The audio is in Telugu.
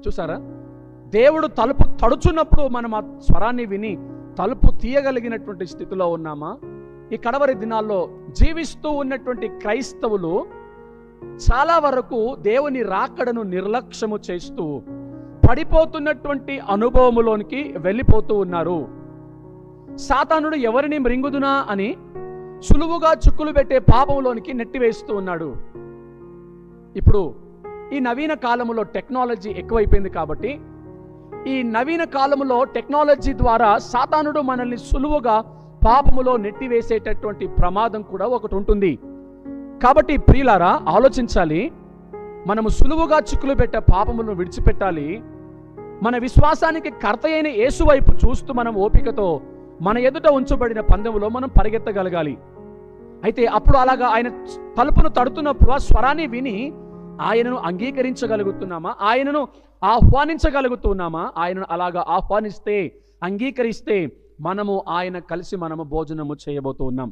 చూసారా, దేవుడు తలుపు తడుచున్నప్పుడు మనం ఆ స్వరాన్ని విని తలుపు తీయగలిగినటువంటి స్థితిలో ఉన్నామా? ఈ కడవరి దినాల్లో జీవిస్తూ ఉన్నటువంటి క్రైస్తవులు చాలా వరకు దేవుని రాకడను నిర్లక్ష్యము చేస్తూ పడిపోతున్నటువంటి అనుభవములోనికి వెళ్ళిపోతూ ఉన్నారు. సాతానుడు ఎవరిని మృంగుదునా అని సులువుగా చిక్కులు పెట్టే పాపంలోనికి నెట్టివేస్తూ ఉన్నాడు. ఇప్పుడు ఈ నవీన కాలములో టెక్నాలజీ ఎక్కువైపోయింది కాబట్టి ఈ నవీన కాలములో టెక్నాలజీ ద్వారా సాతానుడు మనల్ని సులువుగా పాపములో నెట్టివేసేటటువంటి ప్రమాదం కూడా ఒకటి ఉంటుంది. కాబట్టి ప్రియులారా, ఆలోచించాలి. మనము సులువుగా చిక్కులు పెట్టే పాపములను విడిచిపెట్టాలి. మన విశ్వాసానికి కర్త అయిన యేసు వైపు చూస్తూ మనం ఓపికతో మన ఎదుట ఉంచబడిన పందెములో మనం పరిగెత్తగలగాలి. అయితే అప్పుడు అలాగా ఆయన తలుపును తడుతున్నప్పుడు ఆ స్వరాన్ని విని ఆయనను అంగీకరించగలుగుతున్నామా? ఆయనను ఆహ్వానించగలుగుతున్నామా? ఆయనను అలాగా ఆహ్వానిస్తే, అంగీకరిస్తే మనము ఆయన కలిసి భోజనము చేయబోతూ ఉన్నాం.